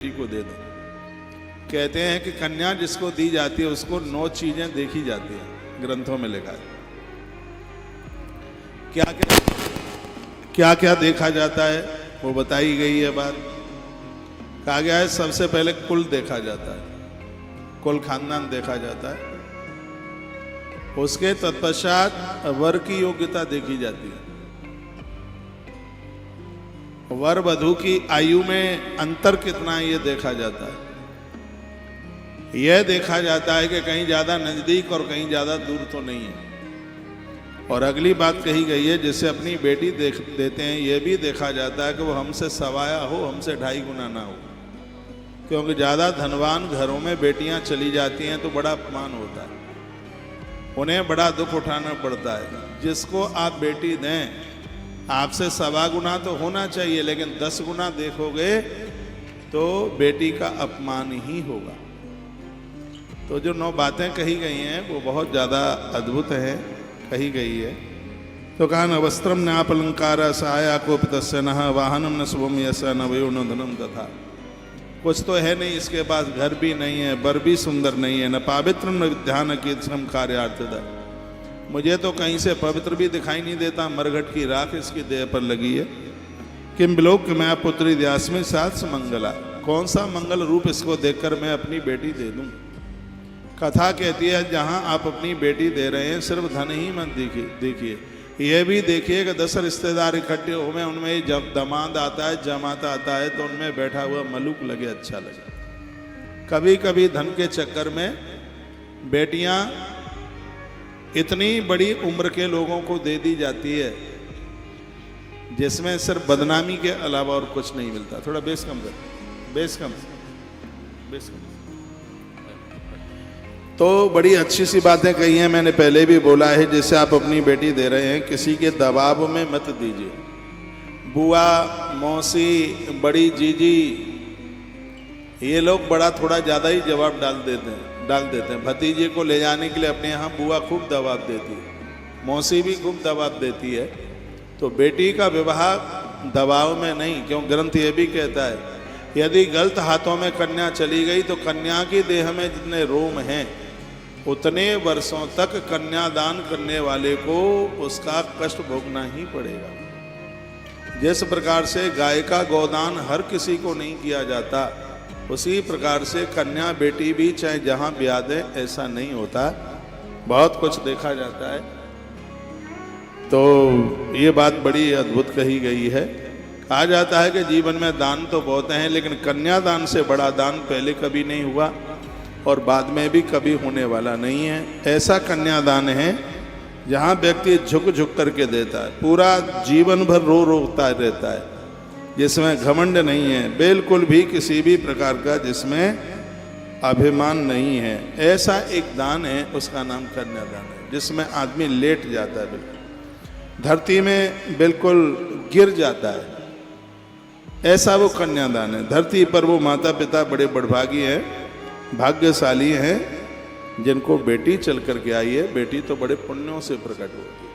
बेटी को दे दो। कहते हैं कि कन्या जिसको दी जाती है उसको 9 चीजें देखी जाती हैं, ग्रंथों में लिखा है। क्या क्या देखा जाता है वो बताई गई है बात। कहा गया है सबसे पहले कुल देखा जाता है, कुल खानदान देखा जाता है। उसके तत्पश्चात वर की योग्यता देखी जाती है। वर वधू की आयु में अंतर कितना है ये देखा जाता है। यह देखा जाता है कि कहीं ज्यादा नजदीक और कहीं ज्यादा दूर तो नहीं है। और अगली बात कही गई है जिसे अपनी बेटी देख देते हैं, यह भी देखा जाता है कि वो हमसे सवाया हो, हमसे 2.5 गुना ना हो। क्योंकि ज्यादा धनवान घरों में बेटियां चली जाती हैं तो बड़ा अपमान होता है, उन्हें बड़ा दुख उठाना पड़ता है। जिसको आप बेटी दें आपसे 1.25 गुना तो होना चाहिए, लेकिन 10 गुना देखोगे तो बेटी का अपमान ही होगा। तो जो 9 बातें कही गई हैं वो बहुत ज़्यादा अद्भुत हैं, कही गई है। तो कहा न वस्त्रम न अपलंकार सहाया कोपितस्य न वाहनम न शुभम यश न वयो न धनम तथा। कुछ तो है नहीं, इसके पास घर भी नहीं है, बर भी सुंदर नहीं है, न पवित्र न विद्यान कीर्तनम कार्यार्थदा। मुझे तो कहीं से पवित्र भी दिखाई नहीं देता, मरघट की राख इसकी देह पर लगी है। किम बिलोक मैं पुत्री द्यास्मी साथ मंगला। कौन सा मंगल रूप इसको देखकर मैं अपनी बेटी दे दूं। कथा कहती है जहां आप अपनी बेटी दे रहे हैं सिर्फ धन ही मत देखिए, यह भी देखिए कि 10 रिश्तेदार इकट्ठे हुए, उनमें जब दामाद आता है, जमाता आता है तो उनमें बैठा हुआ मलुक लगे, अच्छा लगे। कभी कभी धन के चक्कर में बेटियां इतनी बड़ी उम्र के लोगों को दे दी जाती है जिसमें सिर्फ बदनामी के अलावा और कुछ नहीं मिलता। थोड़ा बेस कम कर, बेस कम। तो बड़ी अच्छी सी बातें कही हैं, मैंने पहले भी बोला है। जैसे आप अपनी बेटी दे रहे हैं, किसी के दबाव में मत दीजिए। बुआ, मौसी, बड़ी जीजी, ये लोग बड़ा थोड़ा ज़्यादा ही जवाब डाल देते हैं। भतीजे को ले जाने के लिए अपने यहाँ बुआ खूब दबाव देती है, मौसी भी खूब दबाव देती है। तो बेटी का विवाह दबाव में नहीं, क्यों ग्रंथ ये भी कहता है यदि गलत हाथों में कन्या चली गई तो कन्या की देह में जितने रोम हैं उतने वर्षों तक कन्यादान करने वाले को उसका कष्ट भोगना ही पड़ेगा। जिस प्रकार से गाय का गोदान हर किसी को नहीं किया जाता, उसी प्रकार से कन्या बेटी भी चाहे जहां ब्याह दे ऐसा नहीं होता, बहुत कुछ देखा जाता है। तो ये बात बड़ी अद्भुत कही गई है। कहा जाता है कि जीवन में दान तो बहुत हैं, लेकिन कन्यादान से बड़ा दान पहले कभी नहीं हुआ और बाद में भी कभी होने वाला नहीं है। ऐसा कन्यादान है जहां व्यक्ति झुक झुक करके देता है, पूरा जीवन भर रोता रहता है, जिसमें घमंड नहीं है बिल्कुल भी, किसी भी प्रकार का जिसमें अभिमान नहीं है। ऐसा एक दान है, उसका नाम कन्यादान है, जिसमें आदमी लेट जाता है, बिल्कुल धरती में बिल्कुल गिर जाता है। ऐसा वो कन्यादान है। धरती पर वो माता पिता बड़े बड़भागी हैं, भाग्यशाली हैं जिनको बेटी चल करके आई है। बेटी तो बड़े पुण्यों से प्रकट होती है।